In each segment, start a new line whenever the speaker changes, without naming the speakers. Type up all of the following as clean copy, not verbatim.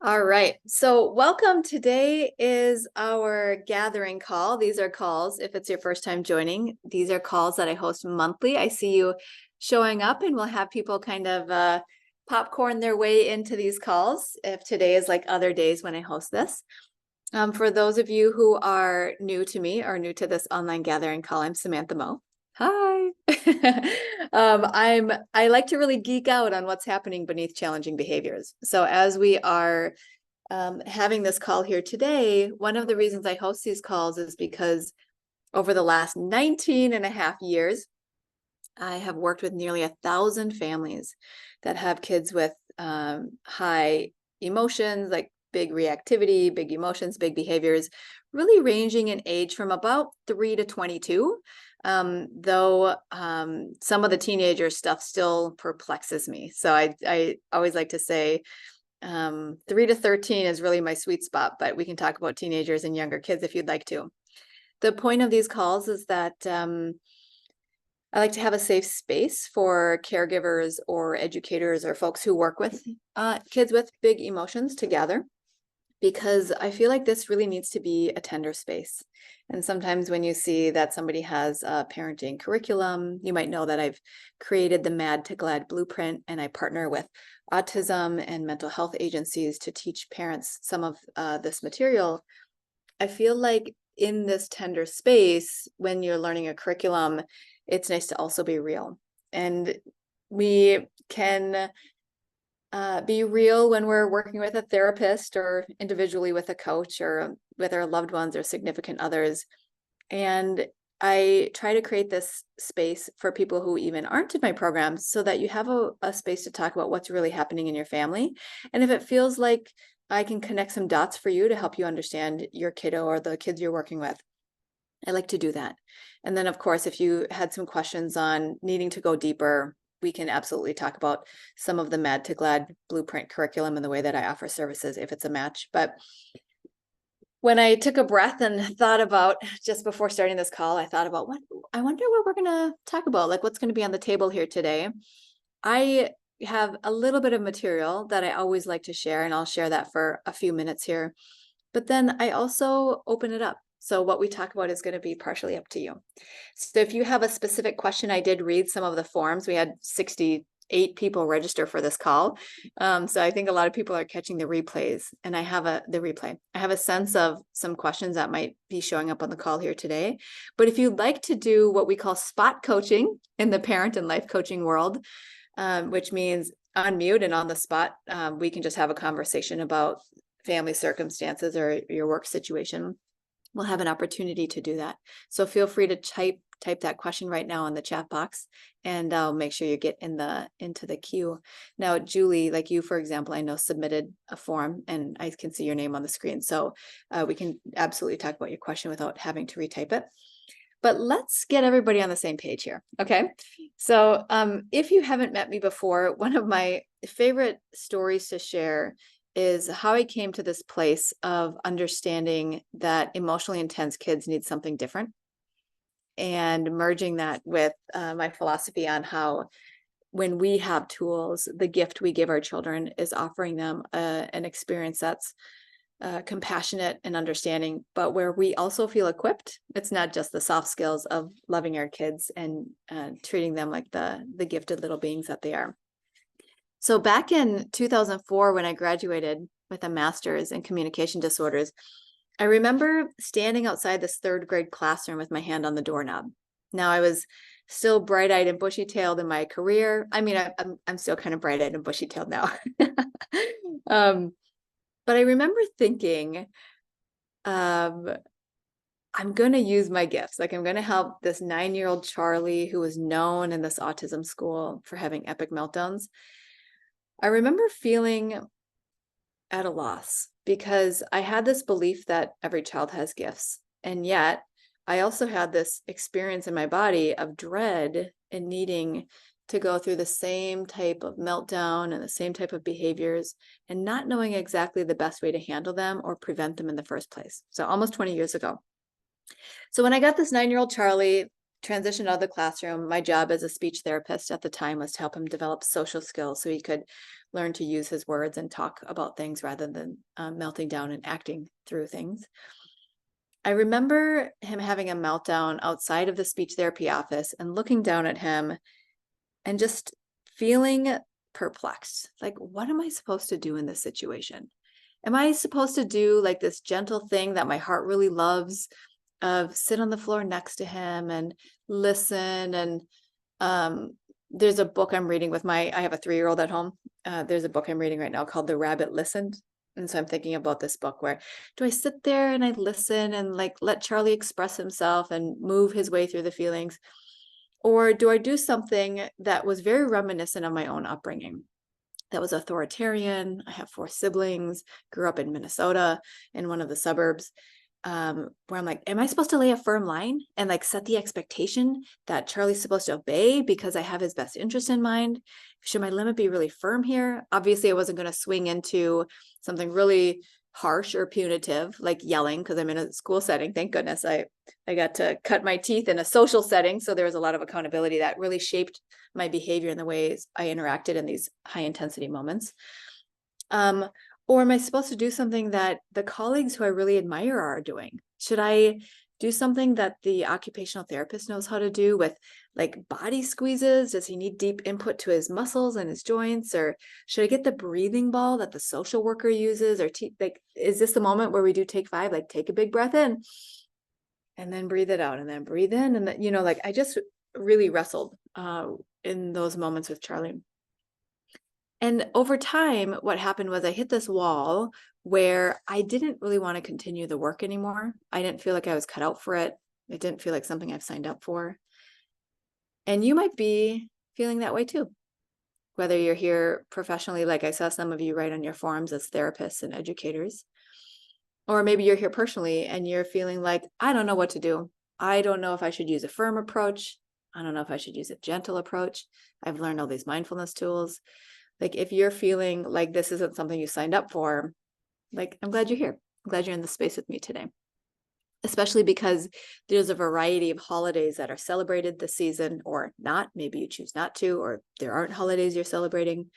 All right. So welcome. Today is our gathering call. These are calls. If it's your first time joining, these are calls that I host monthly. I see you showing up and we'll have people kind of popcorn their way into these calls if today is like other days when I host this. For those of you who are new to me or new to this online gathering call, I'm Samantha Moe. Hi. I like to really geek out on what's happening beneath challenging behaviors. So as we are having this call here today, one of the reasons I host these calls is because over the last 19 and a half years, I have worked with nearly 1,000 families that have kids with high emotions, like big reactivity, big emotions, big behaviors, really ranging in age from about 3 to 22. Though some of the teenager stuff still perplexes me. So I always like to say 3 to 13 is really my sweet spot, but we can talk about teenagers and younger kids if you'd like to. The point of these calls is that I like to have a safe space for caregivers or educators or folks who work with kids with big emotions to gather, because I feel like this really needs to be a tender space. And sometimes when you see that somebody has a parenting curriculum, you might know that I've created the Mad to Glad Blueprint, and I partner with autism and mental health agencies to teach parents some of this material. I feel like in this tender space, when you're learning a curriculum, it's nice to also be real. And we can be real when we're working with a therapist or individually with a coach or with our loved ones or significant others. And I try to create this space for people who even aren't in my programs so that you have a space to talk about what's really happening in your family. And if it feels like I can connect some dots for you to help you understand your kiddo or the kids you're working with, I like to do that. And then, of course, if you had some questions on needing to go deeper, we can absolutely talk about some of the Mad to Glad Blueprint curriculum and the way that I offer services if it's a match. But when I took a breath and thought about, just before starting this call, I thought about I wonder what we're going to talk about, like what's going to be on the table here today. I have a little bit of material that I always like to share, and I'll share that for a few minutes here. But then I also open it up. So what we talk about is going to be partially up to you. So if you have a specific question, I did read some of the forms. We had 68 people register for this call. So I think a lot of people are catching the replays, and I have the replay. I have a sense of some questions that might be showing up on the call here today. But if you'd like to do what we call spot coaching in the parent and life coaching world, which means unmute and on the spot, we can just have a conversation about family circumstances or your work situation, we'll have an opportunity to do that. So feel free to type that question right now in the chat box, and I'll make sure you get into the queue. Now, Julie, like you, for example, I know submitted a form, and I can see your name on the screen. So we can absolutely talk about your question without having to retype it. But let's get everybody on the same page here. Okay. So if you haven't met me before, one of my favorite stories to share is how I came to this place of understanding that emotionally intense kids need something different, and merging that with my philosophy on how when we have tools, the gift we give our children is offering them an experience that's compassionate and understanding, but where we also feel equipped. It's not just the soft skills of loving our kids and treating them like the gifted little beings that they are. So back in 2004, when I graduated with a master's in communication disorders, I remember standing outside this third grade classroom with my hand on the doorknob. Now, I was still bright-eyed and bushy-tailed in my career. I mean, I'm still kind of bright-eyed and bushy-tailed now. But I remember thinking, I'm going to use my gifts. Like, I'm going to help this 9-year-old Charlie who was known in this autism school for having epic meltdowns. I remember feeling at a loss because I had this belief that every child has gifts. And yet I also had this experience in my body of dread and needing to go through the same type of meltdown and the same type of behaviors and not knowing exactly the best way to handle them or prevent them in the first place. So almost 20 years ago. So when I got this 9-year-old Charlie, transitioned out of the classroom, my job as a speech therapist at the time was to help him develop social skills so he could learn to use his words and talk about things rather than melting down and acting through things. I remember him having a meltdown outside of the speech therapy office and looking down at him and just feeling perplexed. Like, what am I supposed to do in this situation? Am I supposed to do like this gentle thing that my heart really loves of sit on the floor next to him and listen? And there's a book I'm reading with I have a 3-year-old at home. There's a book I'm reading right now called The Rabbit Listened. And so I'm thinking about this book where do I sit there and I listen and like let Charlie express himself and move his way through the feelings? Or do I do something that was very reminiscent of my own upbringing? That was authoritarian. I have 4 siblings, grew up in Minnesota in one of the suburbs, where I'm like, am I supposed to lay a firm line and like set the expectation that Charlie's supposed to obey because I have his best interest in mind? Should my limit be really firm here? Obviously, I wasn't going to swing into something really harsh or punitive, like yelling, because I'm in a school setting. Thank goodness I got to cut my teeth in a social setting. So there was a lot of accountability that really shaped my behavior and the ways I interacted in these high intensity moments. Or am I supposed to do something that the colleagues who I really admire are doing? Should I do something that the occupational therapist knows how to do with like body squeezes? Does he need deep input to his muscles and his joints? Or should I get the breathing ball that the social worker uses? Or like, is this the moment where we do take 5? Like take a big breath in and then breathe it out and then breathe in. And then, like I just really wrestled in those moments with Charlie. And over time, what happened was I hit this wall where I didn't really want to continue the work anymore. I didn't feel like I was cut out for it. It didn't feel like something I've signed up for. And you might be feeling that way too. Whether you're here professionally, like I saw some of you write on your forums as therapists and educators, or maybe you're here personally and you're feeling like, I don't know what to do. I don't know if I should use a firm approach. I don't know if I should use a gentle approach. I've learned all these mindfulness tools. Like if you're feeling like this isn't something you signed up for, like I'm glad you're here. I'm glad you're in the space with me today. Especially because there's a variety of holidays that are celebrated this season or not. Maybe you choose not to, or there aren't holidays you're celebrating.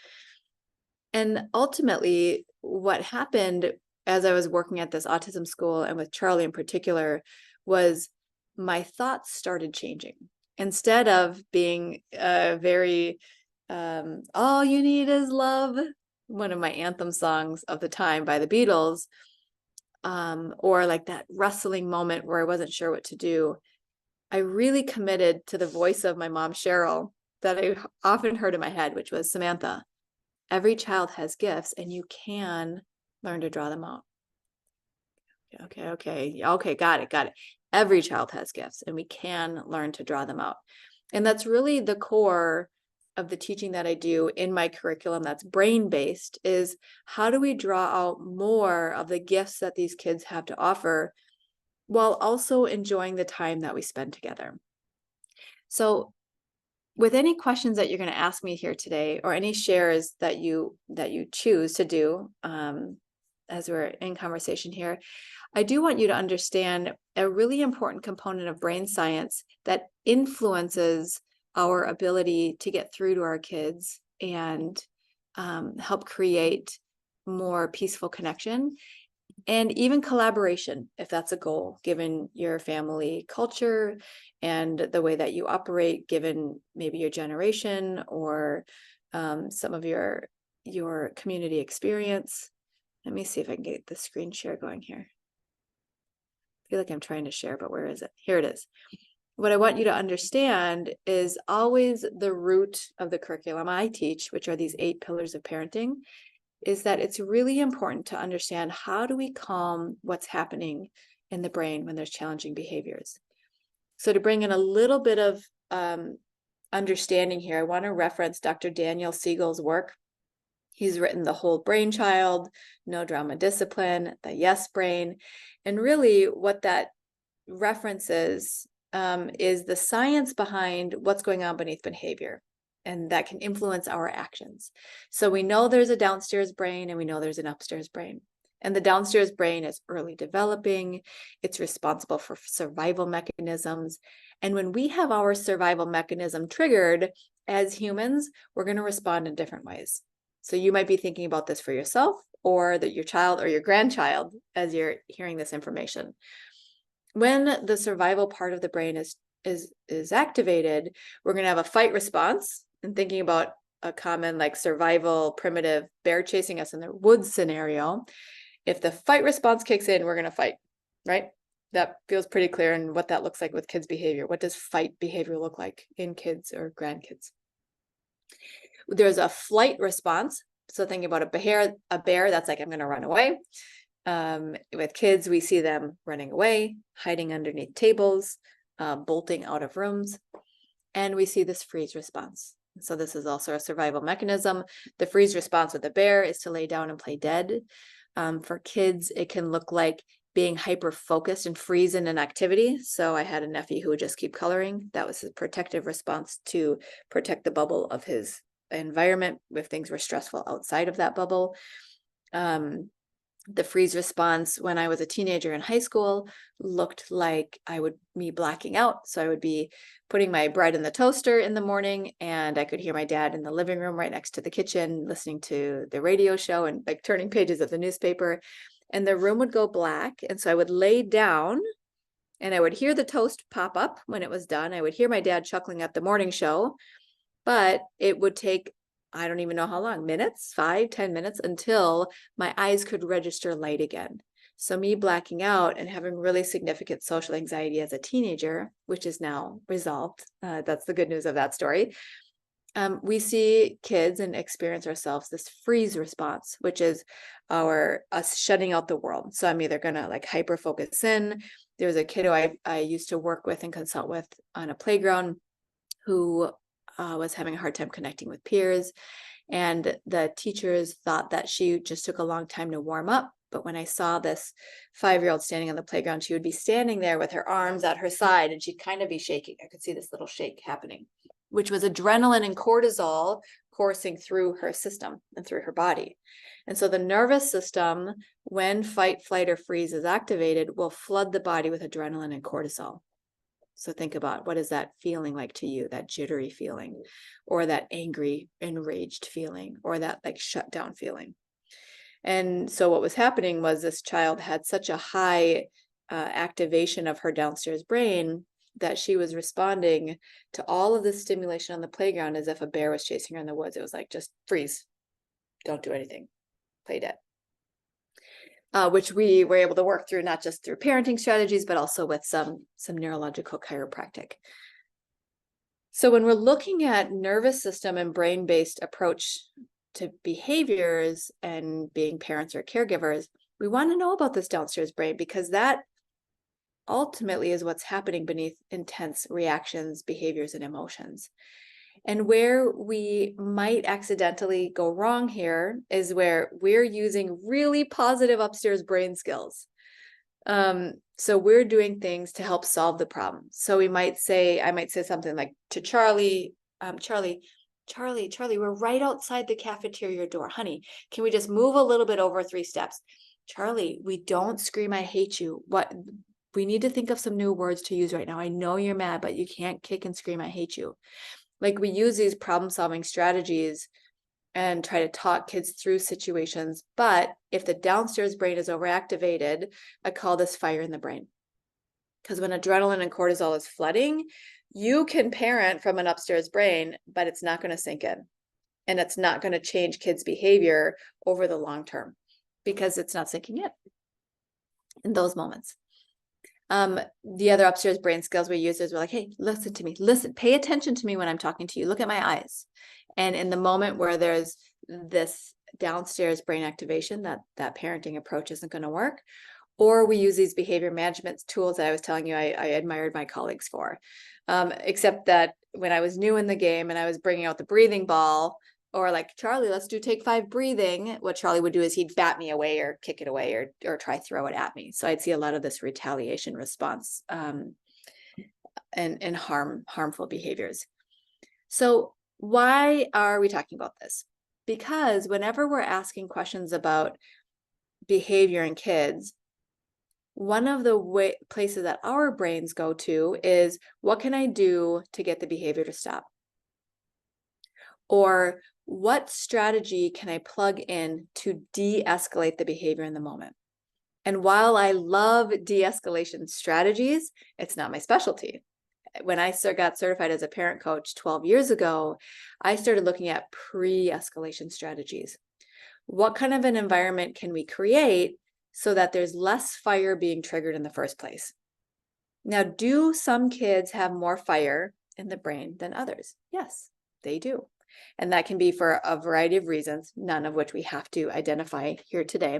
And ultimately, what happened as I was working at this autism school and with Charlie in particular was my thoughts started changing. Instead of being very all you need is love, one of my anthem songs of the time by the Beatles, or like that wrestling moment where I wasn't sure what to do, I really committed to the voice of my mom, Cheryl, that I often heard in my head, which was, Samantha, every child has gifts and you can learn to draw them out. Okay, got it. Every child has gifts and we can learn to draw them out. And that's really the core of the teaching that I do in my curriculum that's brain-based, is how do we draw out more of the gifts that these kids have to offer while also enjoying the time that we spend together. So with any questions that you're going to ask me here today, or any shares that you choose to do as we're in conversation here, I do want you to understand a really important component of brain science that influences our ability to get through to our kids and help create more peaceful connection and even collaboration, if that's a goal, given your family culture and the way that you operate, given maybe your generation or some of your community experience. Let me see if I can get the screen share going here. I feel like I'm trying to share, but where is it? Here it is. What I want you to understand is always the root of the curriculum I teach, which are these 8 pillars of parenting, is that it's really important to understand how do we calm what's happening in the brain when there's challenging behaviors. So to bring in a little bit of understanding here, I want to reference Dr. Daniel Siegel's work. He's written The Whole Brain Child, No Drama Discipline, The Yes Brain. And really what that references is the science behind what's going on beneath behavior, and that can influence our actions. So we know there's a downstairs brain and we know there's an upstairs brain. And the downstairs brain is early developing. It's responsible for survival mechanisms. And when we have our survival mechanism triggered, as humans, we're going to respond in different ways. So you might be thinking about this for yourself, or that your child or your grandchild as you're hearing this information. When the survival part of the brain is activated, we're going to have a fight response. And thinking about a common like survival primitive bear chasing us in the woods scenario, if the fight response kicks in, we're going to fight, right? That feels pretty clear in what that looks like with kids' behavior. What does fight behavior look like in kids or grandkids? There's a flight response. So thinking about a bear, that's like, I'm going to run away. With kids, we see them running away, hiding underneath tables, bolting out of rooms, and we see this freeze response. So this is also a survival mechanism. The freeze response with the bear is to lay down and play dead. For kids, it can look like being hyper-focused and freeze in an activity. So I had a nephew who would just keep coloring. That was his protective response to protect the bubble of his environment if things were stressful outside of that bubble. The freeze response when I was a teenager in high school looked like me blacking out. So I would be putting my bread in the toaster in the morning, and I could hear my dad in the living room right next to the kitchen, listening to the radio show and like turning pages of the newspaper, and the room would go black. And so I would lay down and I would hear the toast pop up when it was done. I would hear my dad chuckling at the morning show, but it would take, I don't even know how long, minutes, 5-10 minutes, until my eyes could register light again. So me blacking out and having really significant social anxiety as a teenager, which is now resolved. That's the good news of that story. We see kids and experience ourselves this freeze response, which is us shutting out the world. So I'm either going to like hyper focus in. There was a kid who I used to work with and consult with on a playground who was having a hard time connecting with peers. And the teachers thought that she just took a long time to warm up. But when I saw this 5-year-old standing on the playground, she would be standing there with her arms at her side and she'd kind of be shaking. I could see this little shake happening, which was adrenaline and cortisol coursing through her system and through her body. And so the nervous system, when fight, flight, or freeze is activated, will flood the body with adrenaline and cortisol. So think about, what is that feeling like to you, that jittery feeling, or that angry, enraged feeling, or that like shut down feeling. And so what was happening was this child had such a high activation of her downstairs brain that she was responding to all of this stimulation on the playground as if a bear was chasing her in the woods. It was like, just freeze, don't do anything, play dead. Which we were able to work through, not just through parenting strategies, but also with some neurological chiropractic. So when we're looking at nervous system and brain-based approach to behaviors and being parents or caregivers, we want to know about this downstairs brain, because that ultimately is what's happening beneath intense reactions, behaviors, and emotions. And where we might accidentally go wrong here is where we're using really positive upstairs brain skills. So we're doing things to help solve the problem. So I might say something like to Charlie, Charlie, we're right outside the cafeteria door. Honey, can we just move a little bit over 3 steps? Charlie, we don't scream, I hate you. We need to think of some new words to use right now. I know you're mad, but you can't kick and scream, I hate you. Like, we use these problem-solving strategies and try to talk kids through situations. But if the downstairs brain is overactivated, I call this fire in the brain. Because when adrenaline and cortisol is flooding, you can parent from an upstairs brain, but it's not going to sink in. And it's not going to change kids' behavior over the long term because it's not sinking in those moments. The other upstairs brain skills we use is we're like, hey, listen to me, pay attention to me when I'm talking to you, look at my eyes. And in the moment where there's this downstairs brain activation, that parenting approach isn't going to work. Or we use these behavior management tools that I was telling you I admired my colleagues for. Except that when I was new in the game and I was bringing out the breathing ball, or like, Charlie, let's do take 5 breathing. What Charlie would do is he'd bat me away or kick it away or try throw it at me. So I'd see a lot of this retaliation response and harmful behaviors. So why are we talking about this? Because whenever we're asking questions about behavior in kids, one of the places that our brains go to is, what can I do to get the behavior to stop? Or what strategy can I plug in to de-escalate the behavior in the moment? And while I love de-escalation strategies, it's not my specialty. When I got certified as a parent coach 12 years ago, I started looking at pre-escalation strategies. What kind of an environment can we create so that there's less fire being triggered in the first place? Now, do some kids have more fire in the brain than others? Yes, they do. And that can be for a variety of reasons, none of which we have to identify here today.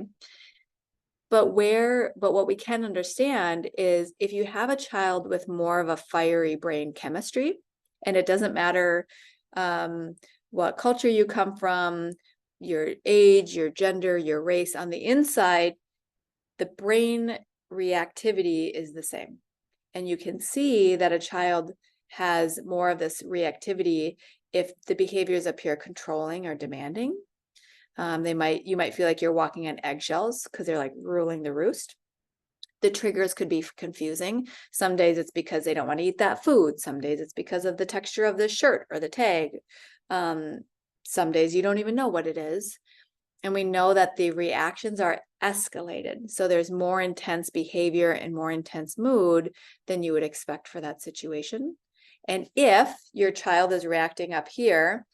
But what we can understand is, if you have a child with more of a fiery brain chemistry, and it doesn't matter what culture you come from, your age, your gender, your race, on the inside, the brain reactivity is the same. And you can see that a child has more of this reactivity if the behaviors appear controlling or demanding. You might feel like you're walking on eggshells because they're like ruling the roost. The triggers could be confusing. Some days it's because they don't want to eat that food. Some days it's because of the texture of the shirt or the tag. Some days you don't even know what it is. And we know that the reactions are escalated. So there's more intense behavior and more intense mood than you would expect for that situation. And if your child is reacting up here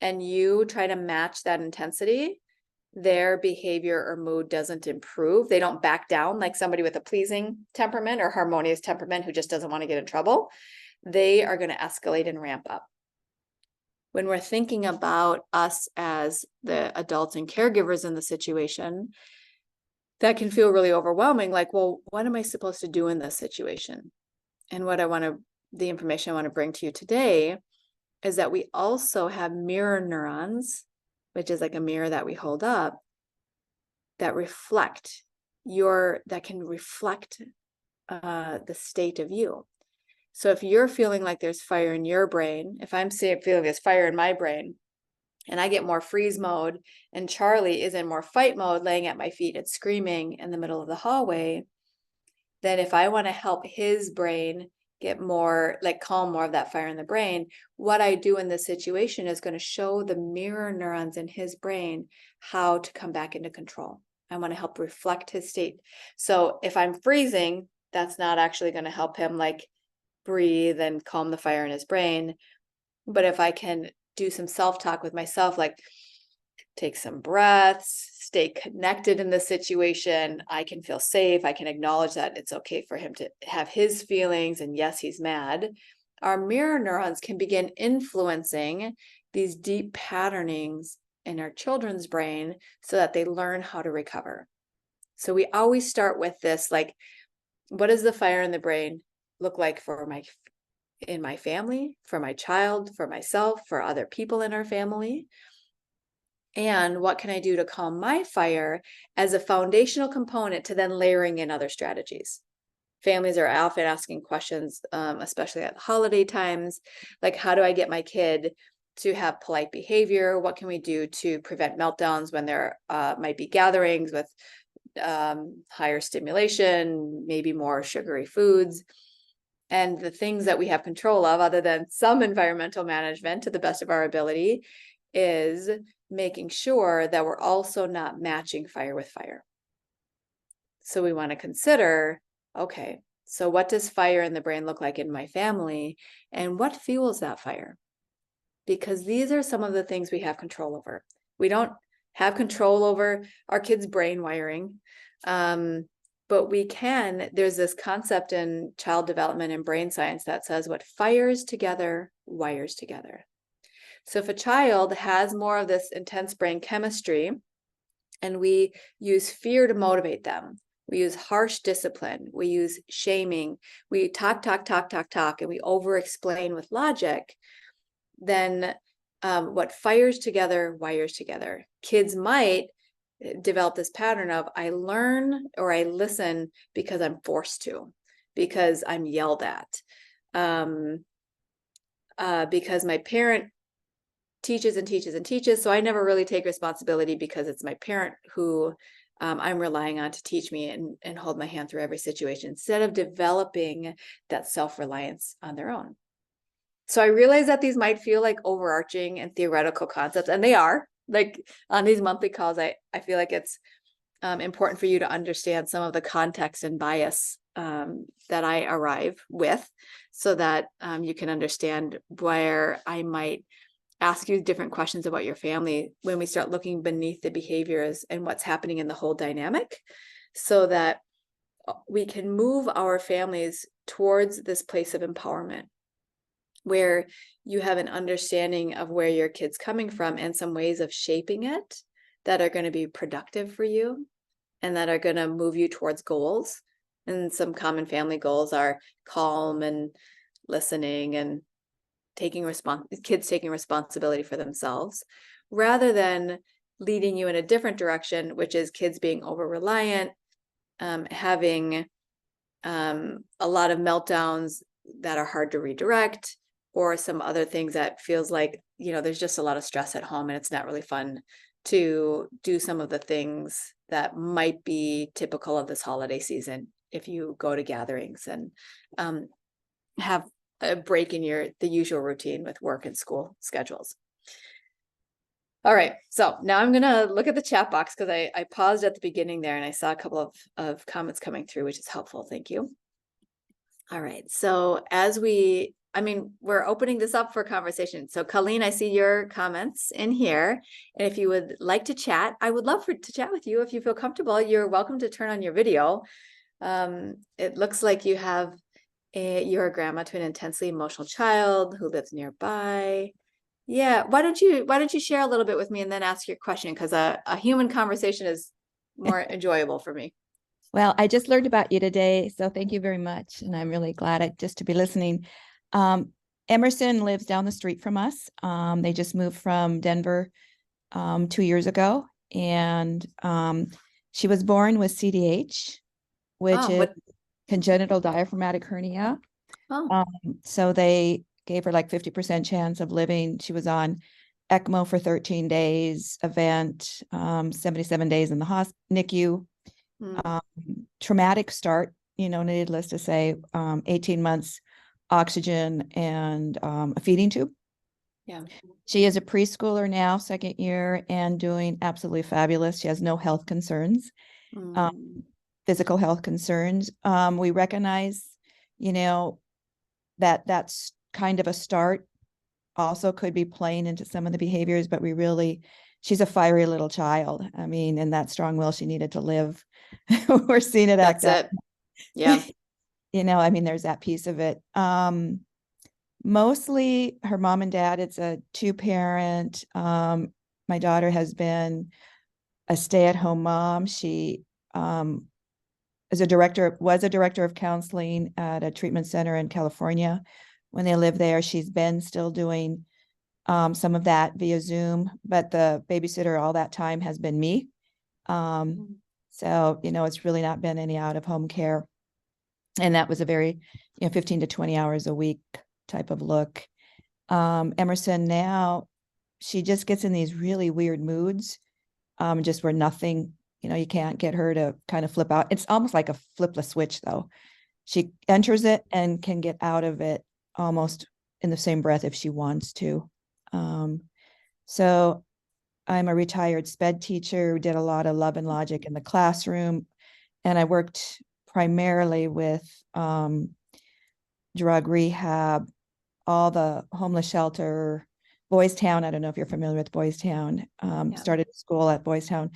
and you try to match that intensity, their behavior or mood doesn't improve. They don't back down like somebody with a pleasing temperament or harmonious temperament who just doesn't want to get in trouble. They are going to escalate and ramp up. When we're thinking about us as the adults and caregivers in the situation, that can feel really overwhelming. Like, well, what am I supposed to do in this situation? And the information I want to bring to you today is that we also have mirror neurons, which is like a mirror that we hold up, that can reflect the state of you. So if you're feeling like there's fire in your brain, if I'm feeling there's fire in my brain, and I get more freeze mode, and Charlie is in more fight mode, laying at my feet and screaming in the middle of the hallway, then if I want to help his brain get more, like calm more of that fire in the brain, what I do in this situation is going to show the mirror neurons in his brain how to come back into control. I want to help reflect his state. So if I'm freezing, that's not actually going to help him like breathe and calm the fire in his brain. But if I can do some self-talk with myself, like take some breaths, stay connected in the situation, I can feel safe. I can acknowledge that it's okay for him to have his feelings. And yes, he's mad. Our mirror neurons can begin influencing these deep patternings in our children's brain so that they learn how to recover. So we always start with this, like, what does the fire in the brain look like in my family, for my child, for myself, for other people in our family? And what can I do to calm my fire as a foundational component to then layering in other strategies? Families are often asking questions, especially at holiday times, like, how do I get my kid to have polite behavior? What can we do to prevent meltdowns when there might be gatherings with higher stimulation, maybe more sugary foods? And the things that we have control of, other than some environmental management to the best of our ability, is making sure that we're also not matching fire with fire. So we want to consider, okay, so what does fire in the brain look like in my family, and what fuels that fire? Because these are some of the things we have control over. We don't have control over our kids' brain wiring, but there's this concept in child development and brain science that says what fires together wires together. So if a child has more of this intense brain chemistry, and we use fear to motivate them, we use harsh discipline, we use shaming, we talk, and we over-explain with logic, then what fires together wires together. Kids might develop this pattern of, I learn or I listen because I'm forced to, because I'm yelled at, because my parent teaches and teaches and teaches, so I never really take responsibility because it's my parent who I'm relying on to teach me and hold my hand through every situation, instead of developing that self-reliance on their own. So I realize that these might feel like overarching and theoretical concepts, and they are. Like on these monthly calls, I feel like it's important for you to understand some of the context and bias that I arrive with, so that you can understand where I might ask you different questions about your family when we start looking beneath the behaviors and what's happening in the whole dynamic, so that we can move our families towards this place of empowerment, where you have an understanding of where your kid's coming from and some ways of shaping it that are going to be productive for you and that are going to move you towards goals. And some common family goals are calm and listening and kids taking responsibility for themselves, rather than leading you in a different direction, which is kids being over reliant, having a lot of meltdowns that are hard to redirect, or some other things that feels like, there's just a lot of stress at home and it's not really fun to do some of the things that might be typical of this holiday season if you go to gatherings and have a break in the usual routine with work and school schedules. All right, so now I'm gonna look at the chat box, because I paused at the beginning there and I saw a couple of comments coming through, which is helpful. Thank you. All right, so we're opening this up for conversation. So Colleen, I see your comments in here. And if you would like to chat, I would love to chat with you. If you feel comfortable, you're welcome to turn on your video. It looks like you're a grandma to an intensely emotional child who lives nearby. Yeah, why don't you share a little bit with me and then ask your question, because a human conversation is more enjoyable for me.
Well, I just learned about you today, so thank you very much. And I'm really glad just to be listening. Emerson lives down the street from us. They just moved from Denver 2 years ago. And she was born with CDH, which is congenital diaphragmatic hernia. So they gave her like 50% chance of living. She was on ECMO for 13 days, event, 77 days in the NICU. Traumatic start, needless to say, 18 months oxygen and a feeding tube.
Yeah.
She is a preschooler now, second year, and doing absolutely fabulous. She has no health concerns, physical health concerns. We recognize, that that's kind of a start. Also could be playing into some of the behaviors, but she's a fiery little child. And that strong will she needed to live. We're seeing it act out.
Yeah.
There's that piece of it. Mostly her mom and dad, it's a two-parent. My daughter has been a stay-at-home mom. She was a director of counseling at a treatment center in California. When they lived there, she's been still doing some of that via Zoom, but the babysitter all that time has been me. So, it's really not been any out of home care. And that was a very, 15 to 20 hours a week type of look. Emerson now, she just gets in these really weird moods, just where nothing, you can't get her to kind of flip out. It's almost like a flipless switch though. She enters it and can get out of it almost in the same breath if she wants to. So I'm a retired SPED teacher, did a lot of love and logic in the classroom, and I worked primarily with drug rehab, all the homeless shelter, Boys Town. I don't know if you're familiar with Boys Town. Started school at Boys Town,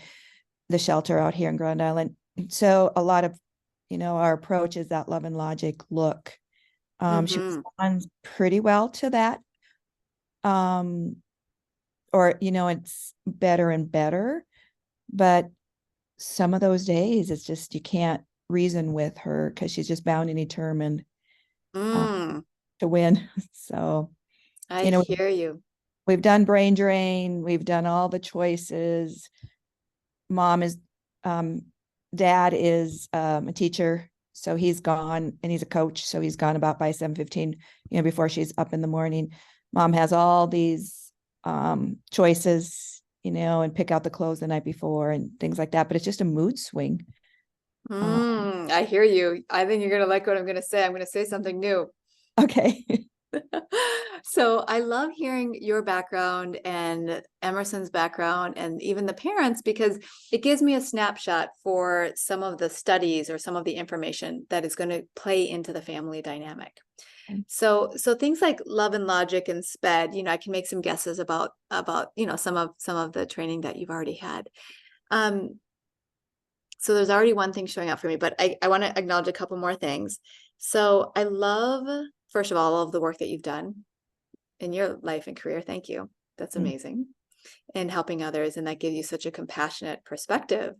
the shelter out here in Grand Island. So a lot of, our approach is that love and logic look. She responds pretty well to that. Or, it's better and better, but some of those days it's just, you can't reason with her because she's just bound and determined to win. So
I hear you.
We've done brain drain. We've done all the choices. Dad is a teacher, so he's gone, and he's a coach, so he's gone about by 7:15, before she's up in the morning. Mom has all these choices, and pick out the clothes the night before and things like that. But it's just a mood swing.
I hear you. I think you're going to like what I'm going to say. I'm going to say something new.
Okay.
So I love hearing your background and Emerson's background and even the parents, because it gives me a snapshot for some of the studies or some of the information that is going to play into the family dynamic. So things like Love and Logic and SPED, I can make some guesses about some of the training that you've already had. So there's already one thing showing up for me, but I want to acknowledge a couple more things. So I love, first of all of the work that you've done in your life and career. Thank you. That's amazing. And helping others. And that gives you such a compassionate perspective.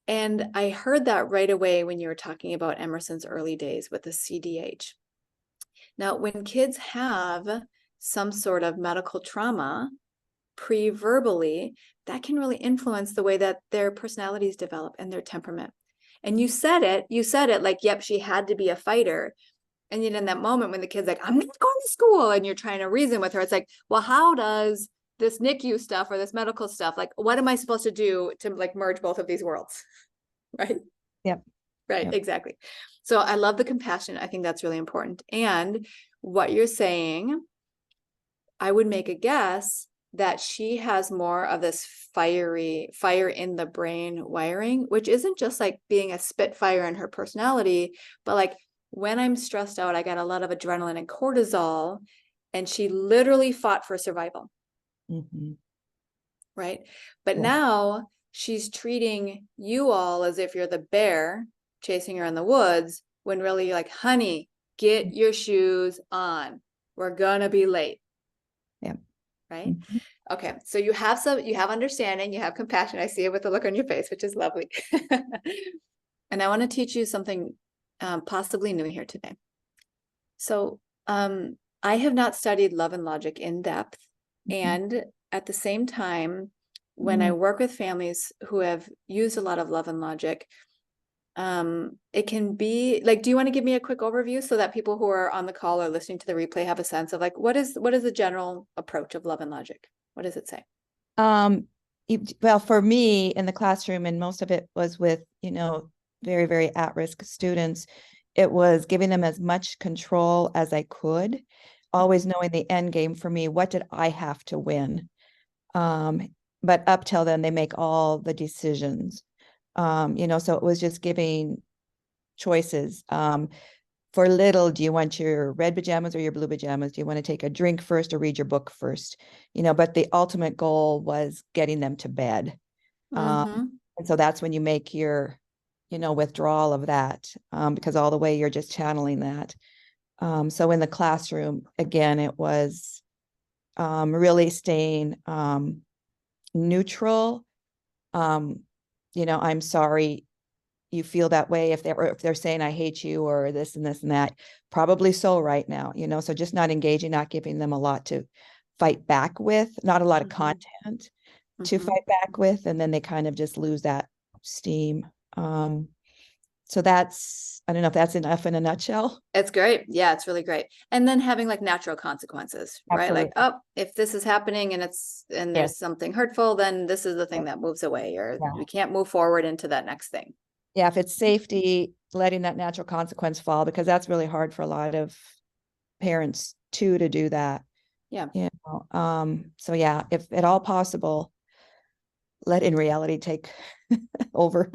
And I heard that right away when you were talking about Emerson's early days with the CDH. Now, when kids have some sort of medical trauma pre-verbally, that can really influence the way that their personalities develop and their temperament. And you said it like, yep, she had to be a fighter. And yet in that moment when the kid's like, I'm not going to school, and you're trying to reason with her, it's like, well, how does this NICU stuff or this medical stuff, like, what am I supposed to do to like merge both of these worlds? Right?
Yep.
Right.
Yep.
Exactly. So I love the compassion. I think that's really important. And what you're saying, I would make a guess that she has more of this fire in the brain wiring, which isn't just like being a spitfire in her personality, but like, when I'm stressed out, I got a lot of adrenaline and cortisol, and she literally fought for survival. Right. But now she's treating you all as if you're the bear chasing her in the woods, when really you're like, honey, get your shoes on. We're gonna be late.
Yeah.
Right. Okay. So you have understanding, you have compassion. I see it with the look on your face, which is lovely. And I want to teach you something possibly new here today. So I have not studied Love and Logic in depth. And at the same time, when I work with families who have used a lot of Love and Logic, it can be like, do you want to give me a quick overview so that people who are on the call or listening to the replay have a sense of like, what is the general approach of Love and Logic? What does it say?
Well, for me in the classroom, and most of it was with, very, very at-risk students, it was giving them as much control as I could, always knowing the end game for me. What did I have to win? But up till then, they make all the decisions. So it was just giving choices. For little, do you want your red pajamas or your blue pajamas? Do you want to take a drink first or read your book first? But the ultimate goal was getting them to bed. And so that's when you make your, withdrawal of that, because all the way you're just channeling that. So in the classroom, again, it was really staying neutral. I'm sorry you feel that way. If they're saying I hate you or this and this and that, probably so right now, so just not engaging, not giving them a lot to fight back with, not a lot of content to fight back with, and then they kind of just lose that steam. So that's, I don't know if that's enough in a nutshell.
It's great. Yeah, it's really great. And then having like natural consequences, right? Like, oh, if this is happening and there's something hurtful, then this is the thing that moves away, or we can't move forward into that next thing.
Yeah, if it's safety, letting that natural consequence fall, because that's really hard for a lot of parents too, to do that.
Yeah.
So yeah, if at all possible, let in reality take over.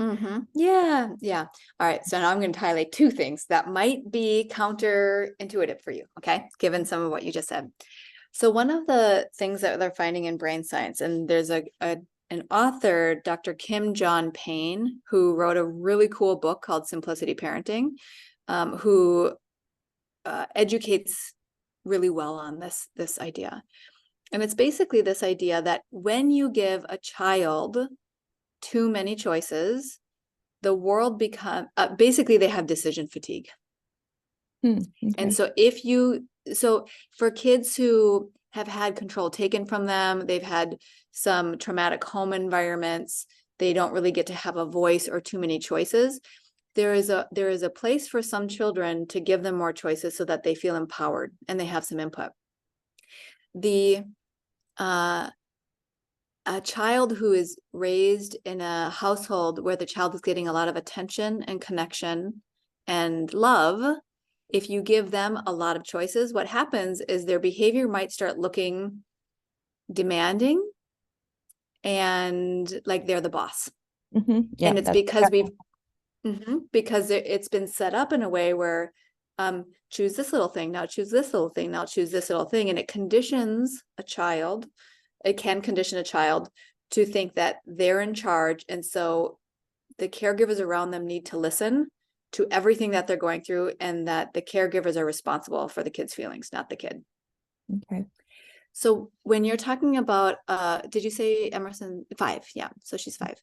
Yeah. All right. So now I'm going to highlight two things that might be counterintuitive for you. Okay. Given some of what you just said. So one of the things that they're finding in brain science, and there's an author, Dr. Kim John Payne, who wrote a really cool book called Simplicity Parenting, who educates really well on this idea. And it's basically this idea that when you give a child too many choices, the world basically they have decision fatigue. Okay. And so for kids who have had control taken from them, they've had some traumatic home environments, they don't really get to have a voice or too many choices. There is a place for some children to give them more choices so that they feel empowered and they have some input. a child who is raised in a household where the child is getting a lot of attention and connection and love, if you give them a lot of choices, what happens is their behavior might start looking demanding and like they're the boss.
Yeah,
And it's because because it's been set up in a way where choose this little thing, now choose this little thing, now choose this little thing. And it conditions a child. It can condition a child to think that they're in charge. And so the caregivers around them need to listen to everything that they're going through, and that the caregivers are responsible for the kid's feelings, not the kid.
Okay.
So when you're talking about, did you say Emerson? 5? Yeah. So she's 5.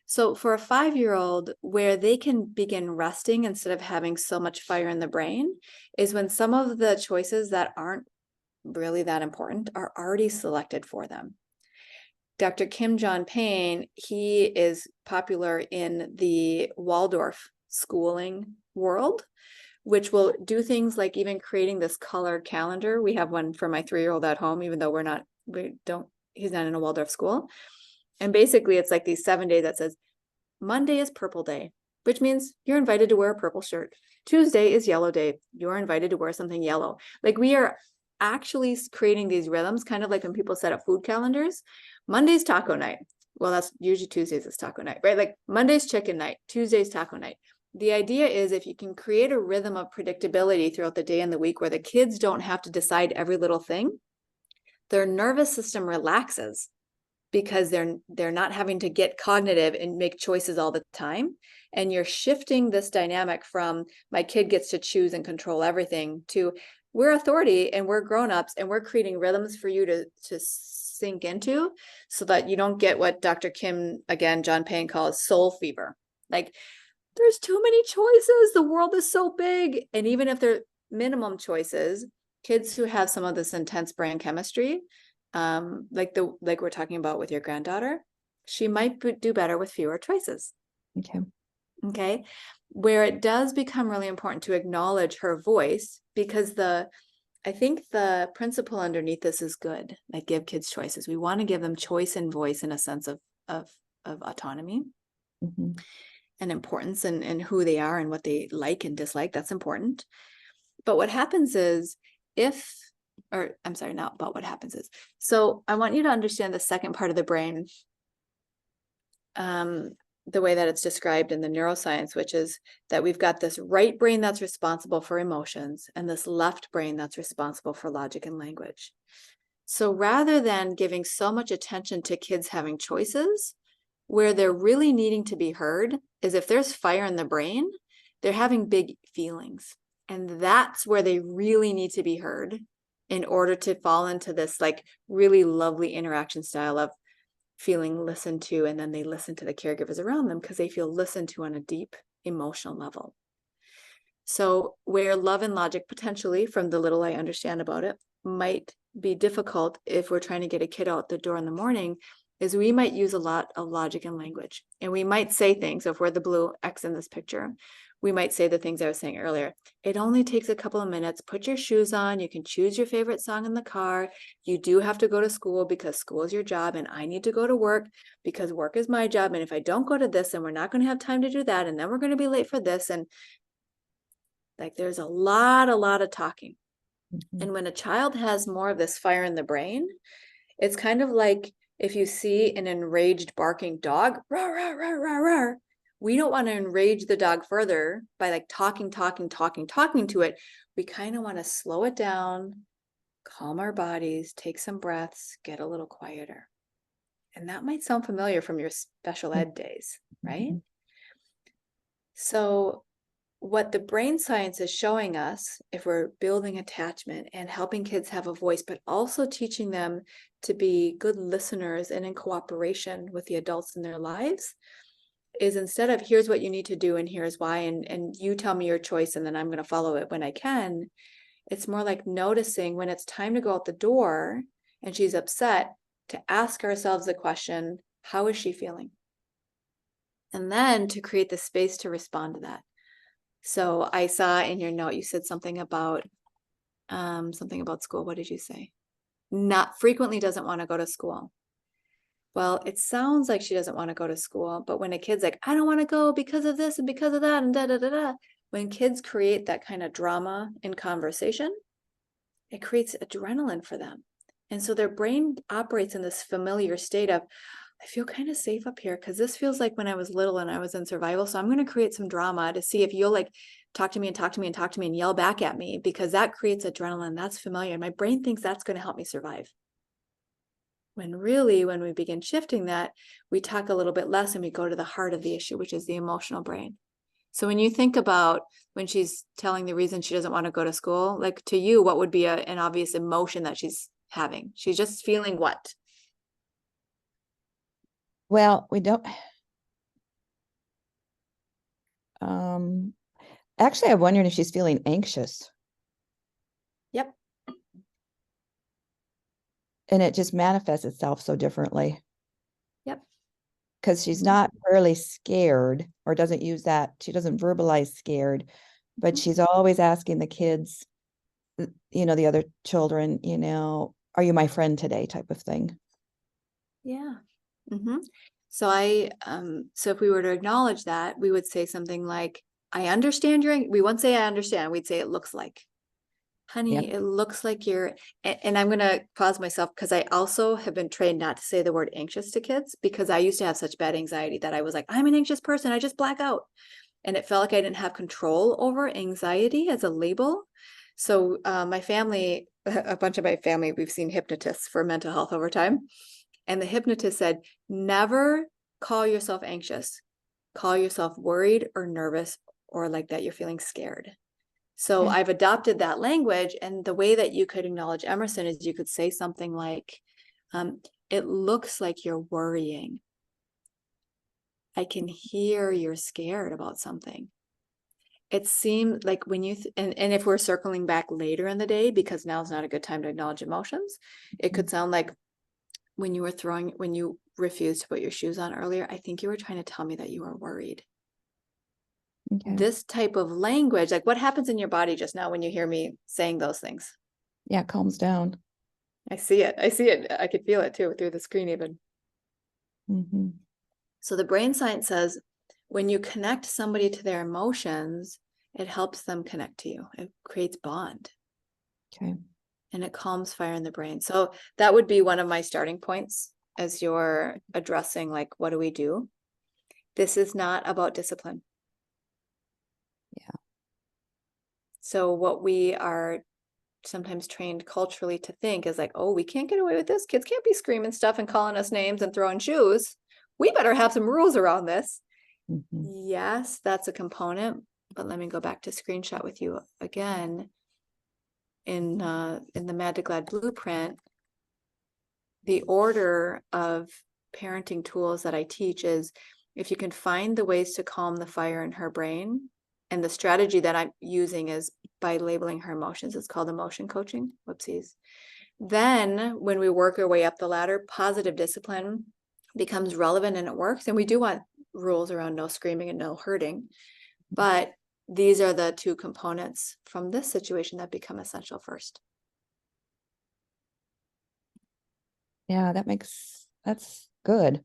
So for a 5-year-old, where they can begin resting instead of having so much fire in the brain is when some of the choices that aren't really that important are already selected for them. Dr. Kim John Payne, he is popular in the Waldorf schooling world, which will do things like even creating this colored calendar. We have one for my 3-year-old at home, even though he's not in a Waldorf school. And basically it's like these 7 days that says, Monday is purple day, which means you're invited to wear a purple shirt. Tuesday is yellow day. You're invited to wear something yellow. Like, we are actually creating these rhythms, kind of like when people set up food calendars. Monday's taco night. Well, that's usually Tuesdays is taco night, right? Like Monday's chicken night, Tuesday's taco night. The idea is if you can create a rhythm of predictability throughout the day and the week where the kids don't have to decide every little thing, their nervous system relaxes because they're not having to get cognitive and make choices all the time. And you're shifting this dynamic from my kid gets to choose and control everything to we're authority and we're grown-ups and we're creating rhythms for you to sink into, so that you don't get what Dr. Kim, again, John Payne calls soul fever. Like, there's too many choices. The world is so big. And even if they're minimum choices, kids who have some of this intense brain chemistry, like we're talking about with your granddaughter, she might do better with fewer choices. Okay. Where it does become really important to acknowledge her voice, because I think the principle underneath this is good. Like, give kids choices. We want to give them choice and voice in a sense of autonomy and importance and who they are and what they like and dislike. That's important. But what happens is not about what happens is. So I want you to understand the second part of the brain, the way that it's described in the neuroscience, which is that we've got this right brain that's responsible for emotions and this left brain that's responsible for logic and language. So rather than giving so much attention to kids having choices, where they're really needing to be heard is if there's fire in the brain, they're having big feelings. And that's where they really need to be heard in order to fall into this like really lovely interaction style of feeling listened to, and then they listen to the caregivers around them because they feel listened to on a deep emotional level. So where love and logic potentially, from the little I understand about it, might be difficult if we're trying to get a kid out the door in the morning, is we might use a lot of logic and language. And we might say things, if we're the blue X in this picture, we might say the things I was saying earlier. It only takes a couple of minutes. Put your shoes on. You can choose your favorite song in the car. You do have to go to school because school is your job, and I need to go to work because work is my job. And if I don't go to this, then we're not going to have time to do that. And then we're going to be late for this. And like, there's a lot of talking. And when a child has more of this fire in the brain, it's kind of like if you see an enraged barking dog, rah, rah, rah, rah, rah. We don't want to enrage the dog further by like talking to it. We kind of want to slow it down, calm our bodies, take some breaths, get a little quieter. And that might sound familiar from your special ed days, right? So what the brain science is showing us, if we're building attachment and helping kids have a voice, but also teaching them to be good listeners and in cooperation with the adults in their lives, is instead of here's what you need to do and here's why, and you tell me your choice and then I'm going to follow it when I can, it's more like noticing when it's time to go out the door and she's upset, to ask ourselves the question, how is she feeling? And then to create the space to respond to that. So I saw in your note, you said something about school. What did you say? Not frequently doesn't want to go to school. well, it sounds like she doesn't want to go to school, but when a kid's like, I don't want to go because of this and because of that and da da da da, when kids create that kind of drama in conversation, it creates adrenaline for them. And so their brain operates in this familiar state of, I feel kind of safe up here because this feels like when I was little and I was in survival. So I'm going to create some drama to see if you'll like talk to me and talk to me and talk to me and yell back at me, because that creates adrenaline. That's familiar. And my brain thinks that's going to help me survive. When really, when we begin shifting that, we talk a little bit less and we go to the heart of the issue, which is the emotional brain. So when you think about when she's telling the reason she doesn't want to go to school, like to you, what would be an obvious emotion that she's having? She's just feeling what?
Well, we don't. Actually, I'm wondering if she's feeling anxious.
Yep.
And it just manifests itself so differently.
Yep.
Because she's not really scared, or doesn't use that. She doesn't verbalize scared, but she's always asking the kids, the other children, are you my friend today, type of thing.
Yeah. Mm-hmm. So so if we were to acknowledge that, we would say something like, I understand we won't say I understand. We'd say it looks like. Honey,
Yep.
it looks like and I'm going to pause myself because I also have been trained not to say the word anxious to kids, because I used to have such bad anxiety that I was like, I'm an anxious person. I just black out. And it felt like I didn't have control over anxiety as a label. So my family, a bunch of my family, we've seen hypnotists for mental health over time. And the hypnotist said, never call yourself anxious. Call yourself worried or nervous, or like that you're feeling scared. So I've adopted that language. And the way that you could acknowledge Emerson is you could say something like, it looks like you're worrying. I can hear you're scared about something. It seemed like when you, and if we're circling back later in the day, because now is not a good time to acknowledge emotions, it could sound like when you refused to put your shoes on earlier, I think you were trying to tell me that you were worried.
Okay.
This type of language, like what happens in your body just now when you hear me saying those things?
Yeah, it calms down.
I see it. I could feel it too through the screen even.
Mm-hmm.
So the brain science says when you connect somebody to their emotions, it helps them connect to you. It creates bond.
Okay.
And it calms fire in the brain. So that would be one of my starting points as you're addressing, like, what do we do? This is not about discipline.
Yeah.
So what we are sometimes trained culturally to think is like, oh, we can't get away with this. Kids can't be screaming stuff and calling us names and throwing shoes. We better have some rules around this.
Mm-hmm.
Yes, that's a component. But let me go back to screenshot with you again. In the Mad to Glad blueprint, the order of parenting tools that I teach is, if you can find the ways to calm the fire in her brain, and the strategy that I'm using is by labeling her emotions. It's called emotion coaching. Whoopsies. Then when we work our way up the ladder, positive discipline becomes relevant and it works. And we do want rules around no screaming and no hurting. But these are the two components from this situation that become essential first.
Yeah, that's good.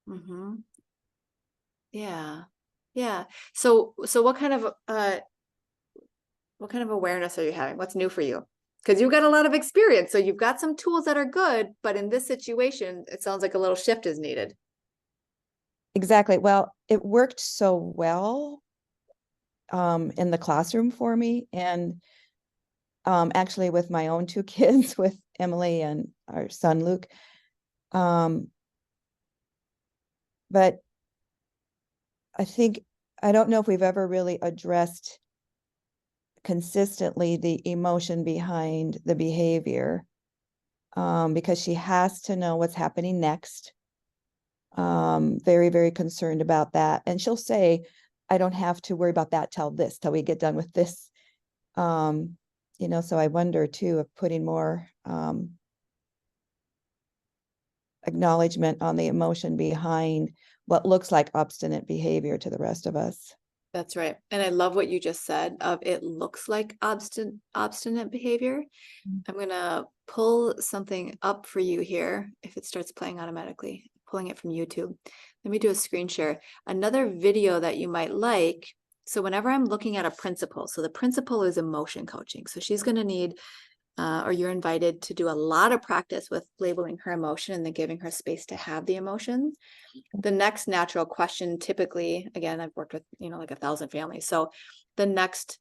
Mm-hmm. Yeah. Yeah. So what kind of awareness are you having? What's new for you? Because you've got a lot of experience. So you've got some tools that are good, but in this situation, it sounds like a little shift is needed.
Exactly. Well, it worked so well in the classroom for me, and actually with my own two kids, with Emily and our son Luke. But I don't know if we've ever really addressed consistently the emotion behind the behavior, because she has to know what's happening next. Very, very concerned about that. And she'll say, I don't have to worry about that till we get done with this. So I wonder too, of putting more acknowledgement on the emotion behind what looks like obstinate behavior to the rest of us.
That's right. And I love what you just said of it looks like obstinate behavior. I'm going to pull something up for you here if it starts playing automatically. pulling it from YouTube. Let me do a screen share. Another video that you might like. So whenever I'm looking at a principal, so the principal is emotion coaching. So she's going to need, or you're invited to do a lot of practice with labeling her emotion and then giving her space to have the emotions. The next natural question, typically, again, I've worked with, like 1,000 families. So the next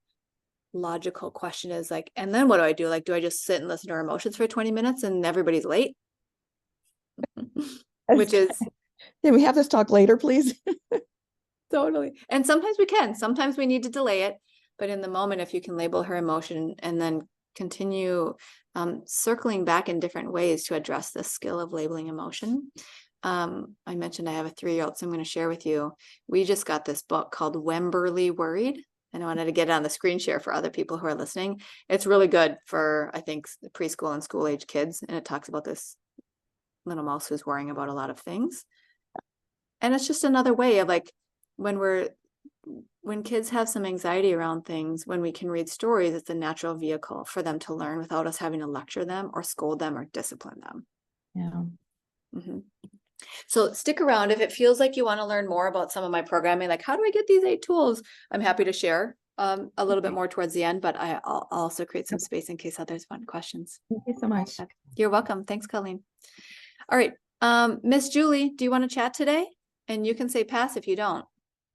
logical question is like, and then what do I do? Like, do I just sit and listen to her emotions for 20 minutes and everybody's late? Which is
Can we have this talk later, please?
totally. And sometimes we can, sometimes we need to delay it, but in the moment, if you can label her emotion and then continue circling back in different ways to address this skill of labeling emotion. I mentioned I have a 3-year-old, so I'm going to share with you. We just got this book called Wemberly Worried, and I wanted to get it on the screen share for other people who are listening. It's really good for, I think, preschool and school age kids, and it talks about this little mouse who's worrying about a lot of things. And it's just another way of like, when kids have some anxiety around things, when we can read stories, it's a natural vehicle for them to learn without us having to lecture them or scold them or discipline them.
Yeah.
Mm-hmm. So stick around. If it feels like you want to learn more about some of my programming, like how do I get these 8 tools? I'm happy to share a little bit more towards the end, but I'll also create some space in case others want questions.
Thank you so much.
You're welcome. Thanks, Colleen. All right. Miss Julie, do you want to chat today? And you can say pass if you don't,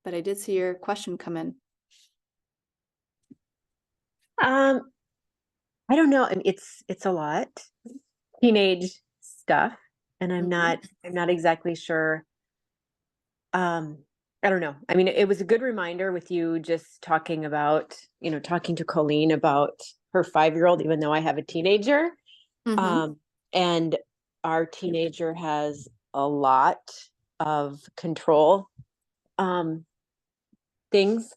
but I did see your question come in.
I don't know. I mean, it's a lot teenage stuff, and I'm not exactly sure. I don't know. I mean, it was a good reminder with you just talking about, talking to Colleen about her 5-year-old, even though I have a teenager. And our teenager has a lot of control things.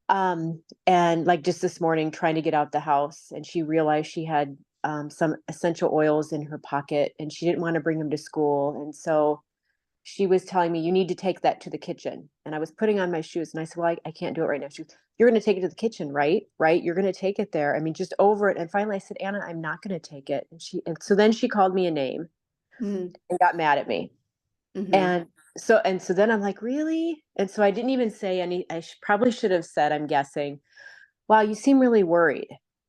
And like just this morning trying to get out the house, and she realized she had some essential oils in her pocket and she didn't want to bring them to school. And so she was telling me, you need to take that to the kitchen. And I was putting on my shoes and I said, well, I can't do it right now. She goes, you're going to take it to the kitchen, right? Right. You're going to take it there. I mean, just over it. And finally I said, Anna, I'm not going to take it. And so then she called me a name and got mad at me. And so then I'm like, really? And so I didn't even say any, probably should have said, I'm guessing, wow, you seem really worried.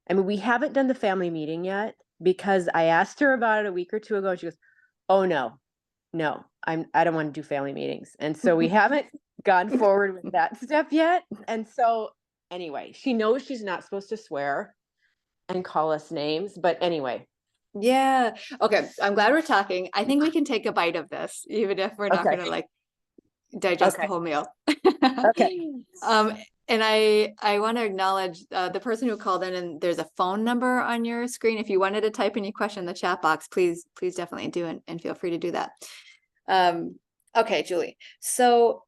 I mean, we haven't done the family meeting yet because I asked her about it a week or 2 ago. And she goes, oh no, I don't want to do family meetings. And so we haven't gone forward with that step yet. And so anyway, she knows she's not supposed to swear and call us names, but anyway.
Yeah. Okay. I'm glad we're talking. I think we can take a bite of this, even if we're not going to like digest the whole meal.
Okay.
And I want to acknowledge the person who called in, and there's a phone number on your screen. If you wanted to type any question in the chat box, please definitely do, and feel free to do that. Okay, Julie. So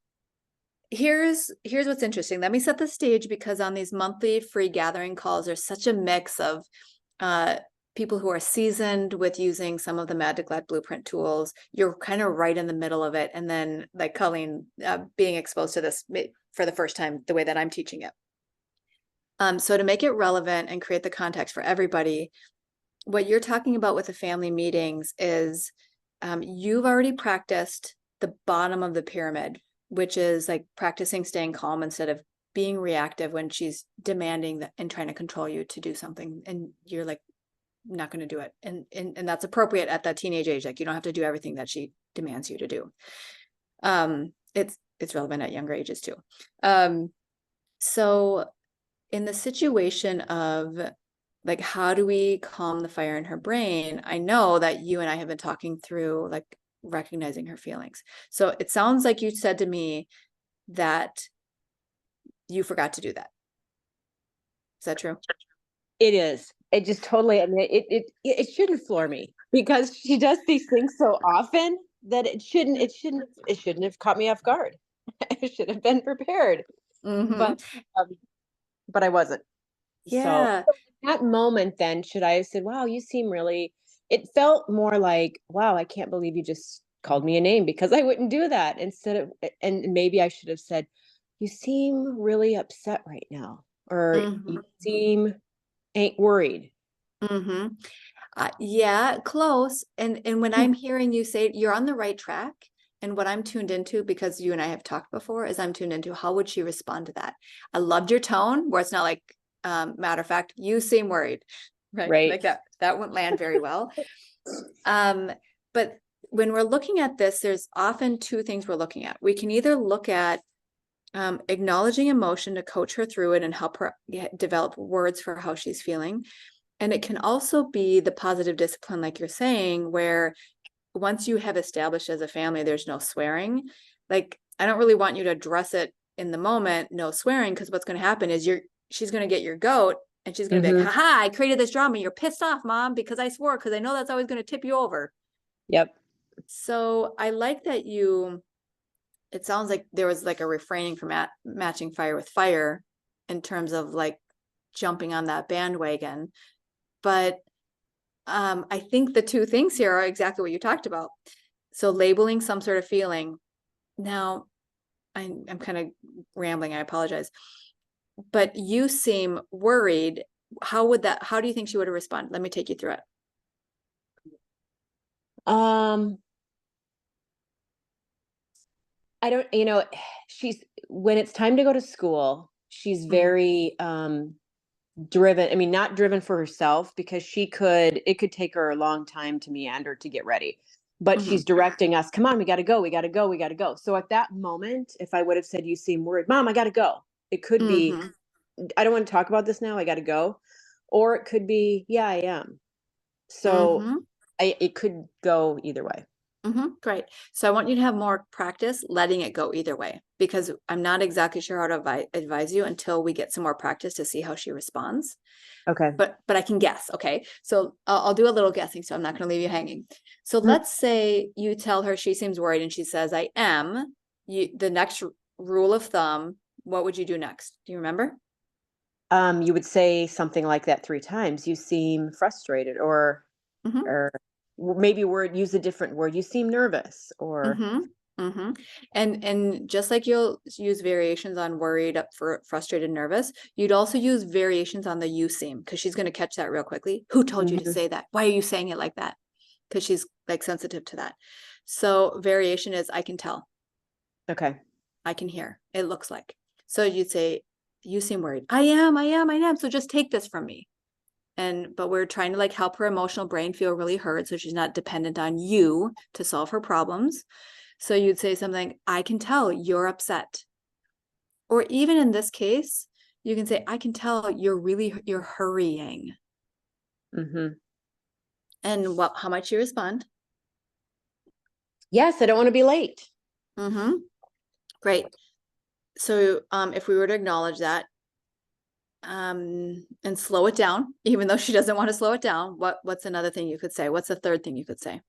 here's what's interesting. Let me set the stage, because on these monthly free gathering calls, there's such a mix of people who are seasoned with using some of the Mad to Glad Blueprint tools. You're kind of right in the middle of it. And then like Colleen, being exposed to this for the first time, the way that I'm teaching it. So to make it relevant and create the context for everybody, what you're talking about with the family meetings is you've already practiced the bottom of the pyramid, which is like practicing staying calm instead of being reactive when she's demanding and trying to control you to do something. And you're like, not going to do it. And that's appropriate at that teenage age. Like you don't have to do everything that she demands you to do. It's relevant at younger ages too. So in the situation of like, how do we calm the fire in her brain? I know that you and I have been talking through like recognizing her feelings. So it sounds like you said to me that you forgot to do that. Is that true?
It is. It just totally, I mean, it shouldn't floor me, because she does these things so often that it shouldn't have caught me off guard. I should have been prepared, but I wasn't.
Yeah.
So that moment, then should I have said, wow, you seem really, it felt more like, wow, I can't believe you just called me a name, because I wouldn't do that. Instead of, and maybe I should have said, you seem really upset right now, or you seem ain't worried.
Yeah, close. And when I'm hearing you say you're on the right track, And what I'm tuned into, because you and I have talked before, is I'm tuned into how would she respond to that? I loved your tone where it's not like, matter of fact, you seem worried, right?
Right.
Like that wouldn't land very well. But when we're looking at this, there's often two things we're looking at. We can either look at acknowledging emotion to coach her through it and help her develop words for how she's feeling. And it can also be the positive discipline, like you're saying, where once you have established as a family, there's no swearing. Like, I don't really want you to address it in the moment, no swearing, because what's going to happen is she's going to get your goat and she's going to be like, haha, I created this drama. You're pissed off, Mom, because I swore, because I know that's always going to tip you over.
Yep.
So I like that it sounds like there was like a refraining from matching fire with fire in terms of like jumping on that bandwagon. But I think the two things here are exactly what you talked about. So labeling some sort of feeling. Now, I'm kind of rambling, I apologize. But you seem worried. How do you think she would have responded? Let me take you through it.
I don't, when it's time to go to school, she's very driven. I mean, not driven for herself, because it could take her a long time to meander to get ready, but she's directing us, come on, we got to go. We got to go. We got to go. So at that moment, if I would have said, you seem worried, Mom, I got to go. It could be, I don't want to talk about this now. I got to go. Or it could be, yeah, I am. So it could go either way.
Great. So I want you to have more practice letting it go either way, because I'm not exactly sure how to advise you until we get some more practice to see how she responds.
Okay.
But I can guess. Okay. So I'll do a little guessing. So I'm not going to leave you hanging. So let's say you tell her she seems worried and she says, I am. The next rule of thumb, what would you do next? Do you remember?
You would say something like that 3 times. You seem frustrated, or maybe use a different word. You seem nervous, or.
And just like you'll use variations on worried, up for frustrated, nervous, you'd also use variations on the you seem, because she's going to catch that real quickly. Who told you to say that? Why are you saying it like that? Because she's like sensitive to that. So variation is, I can tell.
Okay.
I can hear. It looks like. So you'd say, you seem worried. I am. So just take this from me. But we're trying to like help her emotional brain feel really heard, so she's not dependent on you to solve her problems. So you'd say something, I can tell you're upset. Or even in this case, you can say, I can tell you're hurrying. And how might you respond?
Yes, I don't want to be late.
Great. So if we were to acknowledge that, and slow it down, even though she doesn't want to slow it down, what's another thing you could say? What's the third thing you could say?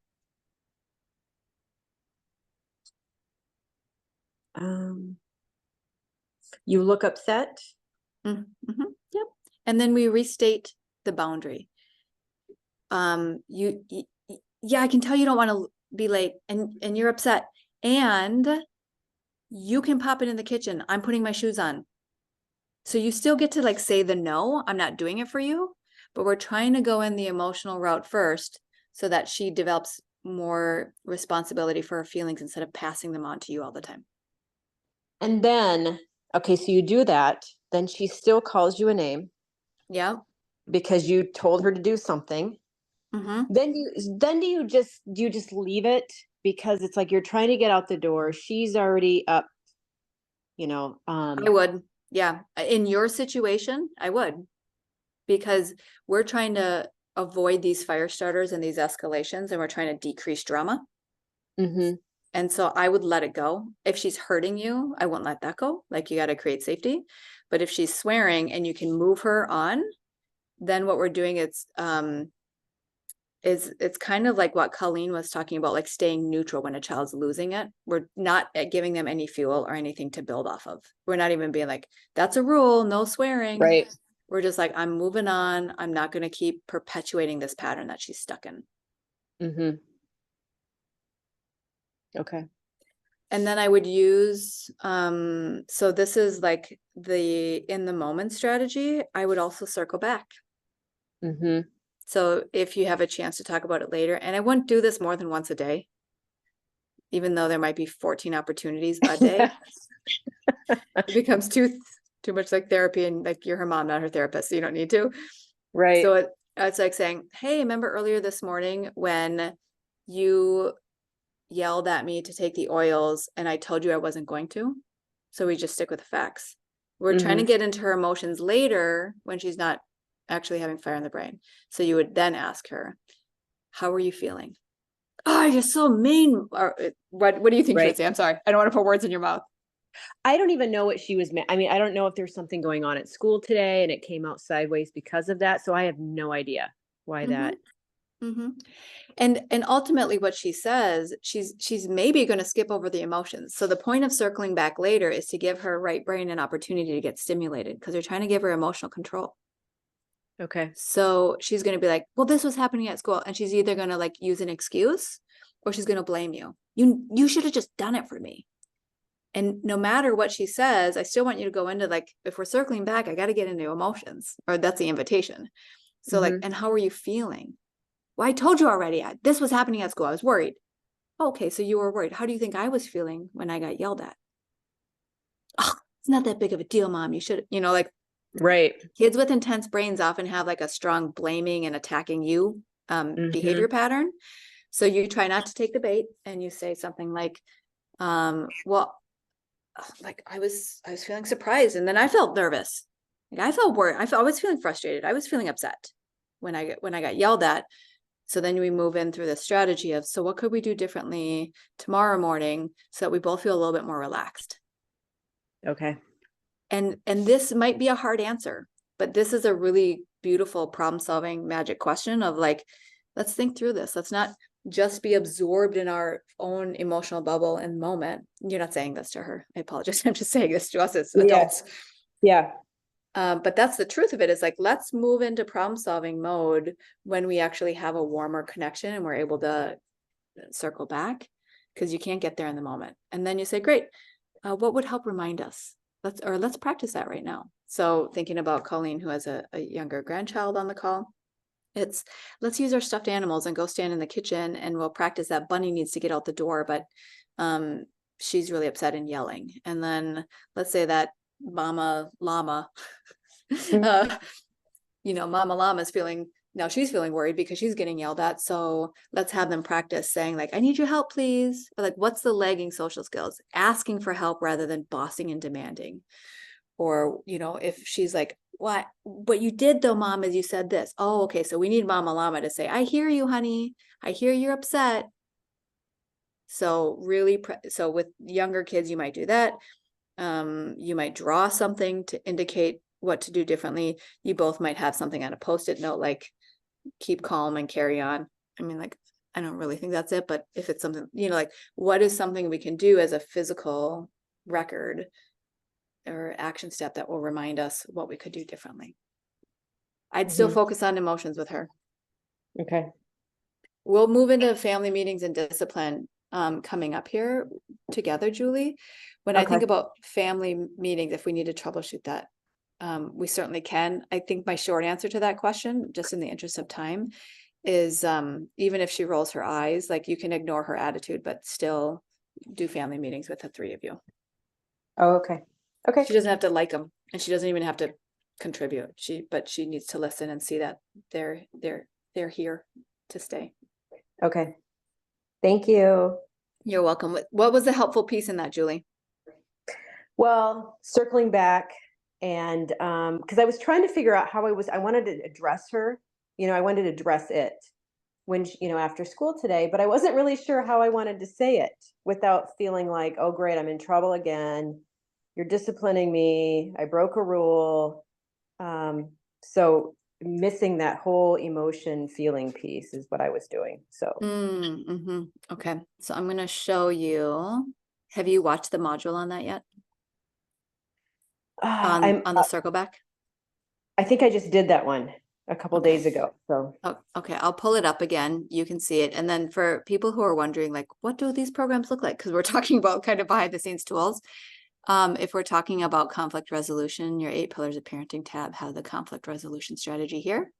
You look upset.
Yep. And then we restate the boundary. Yeah, I can tell you don't want to be late, and you're upset, and you can pop it in the kitchen. I'm putting my shoes on. So you still get to like say the no, I'm not doing it for you, but we're trying to go in the emotional route first so that she develops more responsibility for her feelings instead of passing them on to you all the time.
And then, okay, so you do that, then she still calls you a name.
Yeah.
Because you told her to do something. Then do you just leave it, because it's like you're trying to get out the door. She's already up,
I would. Yeah. In your situation, I would, because we're trying to avoid these fire starters and these escalations, and we're trying to decrease drama. And so I would let it go. If she's hurting you, I won't let that go. Like, you got to create safety. But if she's swearing and you can move her on, then what we're doing is it's kind of like what Colleen was talking about, like staying neutral when a child's losing it. We're not giving them any fuel or anything to build off of. We're not even being like, that's a rule, no swearing.
Right.
We're just like, I'm moving on. I'm not going to keep perpetuating this pattern that she's stuck in.
Okay.
And then I would use, so this is like the in the moment strategy. I would also circle back. So if you have a chance to talk about it later, and I wouldn't do this more than once a day. even though there might be 14 opportunities a day, it becomes too much like therapy, and like you're her mom, not her therapist, so you don't need to.
Right.
So it's like saying, hey, remember earlier this morning when you yelled at me to take the oils and I told you I wasn't going to? So we just stick with the facts. We're trying to get into her emotions later when she's not actually having fire in the brain. So you would then ask her, how are you feeling? Oh, you're so mean. Or what do you think she
Right.
would say? I'm sorry. I don't want to put words in your mouth.
I don't even know what she was. I mean, I don't know if there's something going on at school today and it came out sideways because of that. So I have no idea why that.
Mm-hmm. And ultimately what she says, she's maybe going to skip over the emotions. So the point of circling back later is to give her right brain an opportunity to get stimulated, because they're trying to give her emotional control.
Okay.
So she's going to be like, well, this was happening at school. And she's either going to like use an excuse, or she's going to blame you. You should have just done it for me. And no matter what she says, I still want you to go into like, if we're circling back, I got to get into emotions, or that's the invitation. So like, and how are you feeling? Well, I told you already, this was happening at school. I was worried. Okay, so you were worried. How do you think I was feeling when I got yelled at? Oh, it's not that big of a deal, Mom. You should, like,
Right.
kids with intense brains often have like a strong blaming and attacking you behavior pattern. So you try not to take the bait, and you say something like, well, like I was feeling surprised, and then I felt nervous. Like I felt worried. I was feeling frustrated. I was feeling upset when I got yelled at. So then we move in through the strategy of, so what could we do differently tomorrow morning so that we both feel a little bit more relaxed?
Okay.
And this might be a hard answer, but this is a really beautiful problem solving magic question of like, let's think through this. Let's not just be absorbed in our own emotional bubble and moment. You're not saying this to her. I apologize. I'm just saying this to us as adults.
Yeah.
But that's the truth of it, is like, let's move into problem solving mode when we actually have a warmer connection and we're able to circle back, because you can't get there in the moment. And then you say, great, what would help remind us? Let's practice that right now. So thinking about Colleen, who has a younger grandchild on the call, it's, let's use our stuffed animals and go stand in the kitchen, and we'll practice that Bunny needs to get out the door, but she's really upset and yelling. And then let's say that Mama Llama, Mama Llama is she's feeling worried because she's getting yelled at. So let's have them practice saying like, I need your help, please. Or like, what's the lagging social skills? Asking for help rather than bossing and demanding. Or, if she's like, what you did though, Mom, is you said this. Oh, okay. So we need Mama Llama to say, I hear you, honey. I hear you're upset. So really, so with younger kids, you might do that. You might draw something to indicate what to do differently. You both might have something on a Post-it note, like keep calm and carry on. I mean, like, I don't really think that's it, but if it's something, like, what is something we can do as a physical record or action step that will remind us what we could do differently? I'd still focus on emotions with her.
Okay.
We'll move into family meetings and discipline coming up here together, Julie. When I think about family meetings, if we need to troubleshoot that, we certainly can. I think my short answer to that question, just in the interest of time, is even if she rolls her eyes, like, you can ignore her attitude, but still do family meetings with the three of you.
Oh, okay. Okay.
She doesn't have to like them, and she doesn't even have to contribute. But she needs to listen and see that they're here to stay.
Okay. Thank you.
You're welcome. What was the helpful piece in that, Julie?
Well, circling back, and because I was trying to figure out how I wanted to address her, I wanted to address it when, after school today, but I wasn't really sure how I wanted to say it without feeling like, oh, great, I'm in trouble again. You're disciplining me. I broke a rule. So missing that whole emotion feeling piece is what I was doing. So.
Okay. So I'm going to show you. Have you watched the module on that yet? On the circle back?
I think I just did that one a couple days ago. So.
Oh, okay. I'll pull it up again. You can see it. And then for people who are wondering, like, what do these programs look like? Because we're talking about kind of behind the scenes tools. If we're talking about conflict resolution, your 8 Pillars of Parenting tab has the conflict resolution strategy here.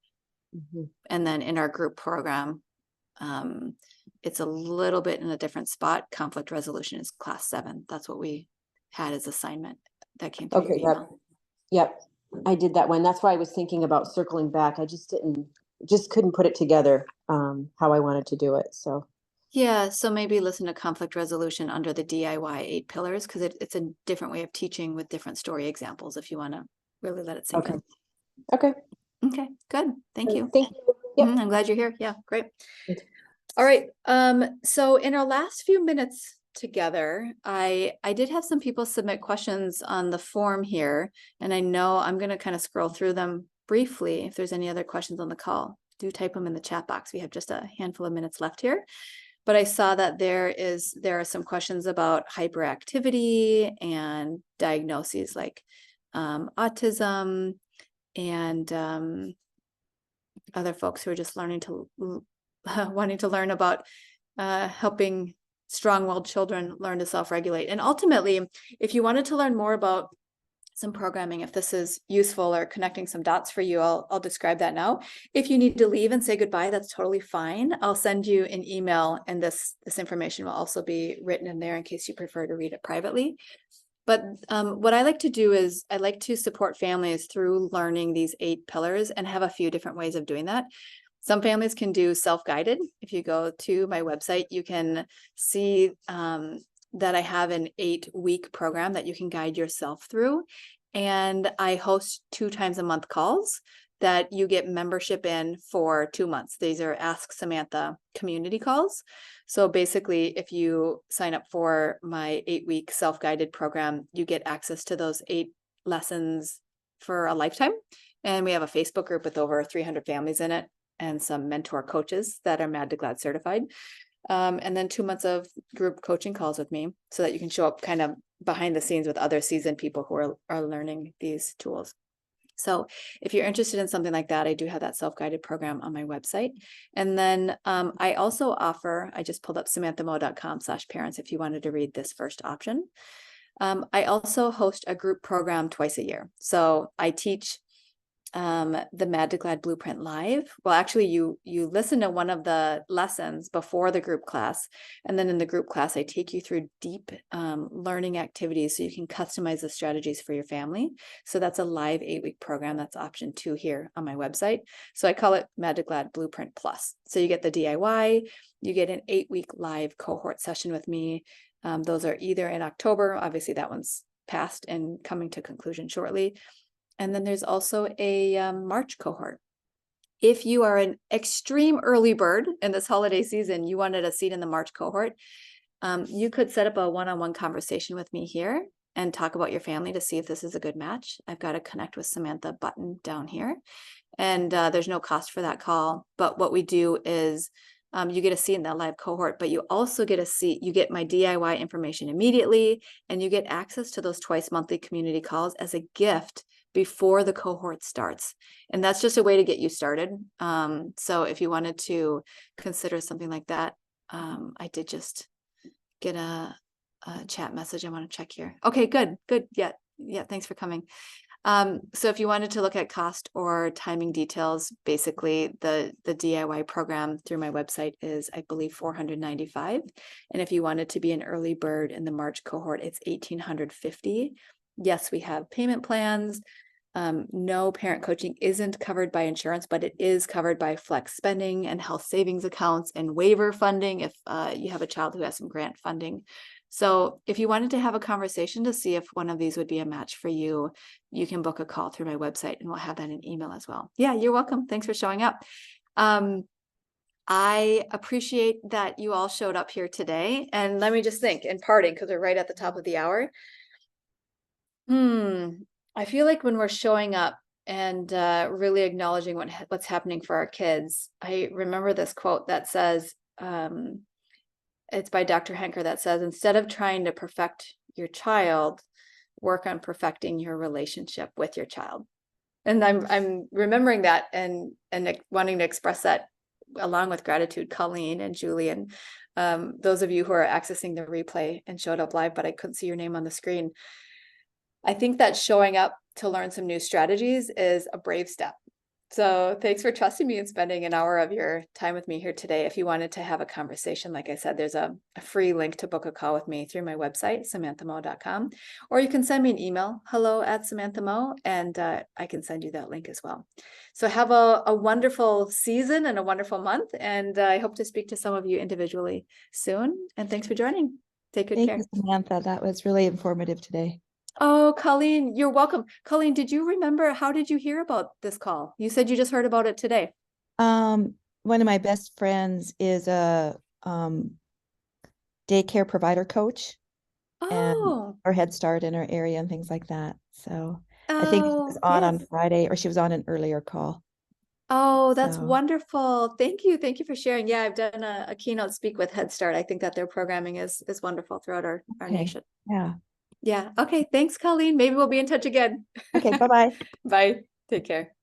And then in our group program, it's a little bit in a different spot. Conflict resolution is class 7. That's what we had as assignment that came through your
Okay, yep,
email.
yep. I did that one. That's why I was thinking about circling back. I just couldn't put it together, how I wanted to do it. So,
Yeah, so maybe listen to conflict resolution under the DIY 8 pillars, because it's a different way of teaching with different story examples if you want to really let it sink
okay.
in.
Okay.
Okay, good. Thank you.
Thank you. Yep.
I'm glad you're here. Yeah, great.
Thanks.
All right. So in our last few minutes together, I did have some people submit questions on the form here, and I know I'm going to kind of scroll through them briefly. If there's any other questions on the call, do type them in the chat box. We have just a handful of minutes left here. But I saw that there are some questions about hyperactivity and diagnoses like autism, and other folks who are just learning to wanting to learn about helping strong-willed children learn to self-regulate. And ultimately, if you wanted to learn more about some programming, if this is useful or connecting some dots for you, I'll describe that now. If you need to leave and say goodbye, that's totally fine. I'll send you an email, and this information will also be written in there in case you prefer to read it privately. But what I like to do is I like to support families through learning these 8 pillars, and have a few different ways of doing that. Some families can do self-guided. If you go to my website, you can see that I have an 8-week program that you can guide yourself through. And I host 2 times a month calls that you get membership in for 2 months. These are Ask Samantha community calls. So basically, if you sign up for my 8-week self-guided program, you get access to those 8 lessons for a lifetime. And we have a Facebook group with over 300 families in it, and some mentor coaches that are Mad to Glad certified. And then 2 months of group coaching calls with me, so that you can show up kind of behind the scenes with other seasoned people who are learning these tools. So if you're interested in something like that, I do have that self-guided program on my website. And then I also offer, I just pulled up samanthamoe.com/parents if you wanted to read this first option. I also host a group program twice a year. So I teach the Mad to Glad Blueprint live. Well, actually, you listen to one of the lessons before the group class, and then in the group class, I take you through deep learning activities so you can customize the strategies for your family. So that's a live 8-week program. That's option 2 here on my website. So I call it Mad to Glad Blueprint Plus. So you get the DIY, you get an 8-week live cohort session with me. Those are either in October. Obviously, that one's passed and coming to conclusion shortly. And then there's also a March cohort. If you are an extreme early bird in this holiday season, you wanted a seat in the March cohort, you could set up a one-on-one conversation with me here and talk about your family to see if this is a good match. I've got a Connect with Samantha button down here, and there's no cost for that call. But what we do is you get a seat in that live cohort, but you also get a seat. You get my DIY information immediately, and you get access to those twice monthly community calls as a gift before the cohort starts. And that's just a way to get you started. So if you wanted to consider something like that, I did just get a chat message. I want to check here. Okay, good. Yeah. Thanks for coming. So if you wanted to look at cost or timing details, basically the DIY program through my website is, I believe, $495. And if you wanted to be an early bird in the March cohort, it's $1,850. Yes, we have payment plans. No, parent coaching isn't covered by insurance, but it is covered by flex spending and health savings accounts and waiver funding if you have a child who has some grant funding. So if you wanted to have a conversation to see if one of these would be a match for you, you can book a call through my website, and we'll have that in email as well. Yeah, you're welcome. Thanks for showing up. I appreciate that you all showed up here today. And let me just think, in parting, because we're right at the top of the hour. I feel like when we're showing up and really acknowledging what's happening for our kids, I remember this quote that says, it's by Dr. Henker, that says, instead of trying to perfect your child, work on perfecting your relationship with your child. And I'm remembering that and wanting to express that along with gratitude, Colleen and Julie, and those of you who are accessing the replay and showed up live, but I couldn't see your name on the screen. I think that showing up to learn some new strategies is a brave step. So thanks for trusting me and spending an hour of your time with me here today. If you wanted to have a conversation, like I said, there's a free link to book a call with me through my website, samanthamo.com, or you can send me an email, hello@samanthamo, and I can send you that link as well. So have a wonderful season and a wonderful month, and I hope to speak to some of you individually soon. And thanks for joining. Take good
Thank
care.
you, Samantha. That was really informative today.
Oh, Colleen, you're welcome. Colleen, did you remember, how did you hear about this call? You said you just heard about it today.
One of my best friends is a daycare provider coach and
Oh,
or Head Start in her area and things like that. So I think she was
oh,
on
yes.
Friday, or she was on an earlier call.
Oh, that's
So
wonderful. Thank you. Thank you for sharing. Yeah, I've done a keynote speak with Head Start. I think that their programming is wonderful throughout our
okay,
nation.
yeah.
Yeah. Okay. Thanks, Colleen. Maybe we'll be in touch again.
Okay, bye-bye.
Bye. Take care.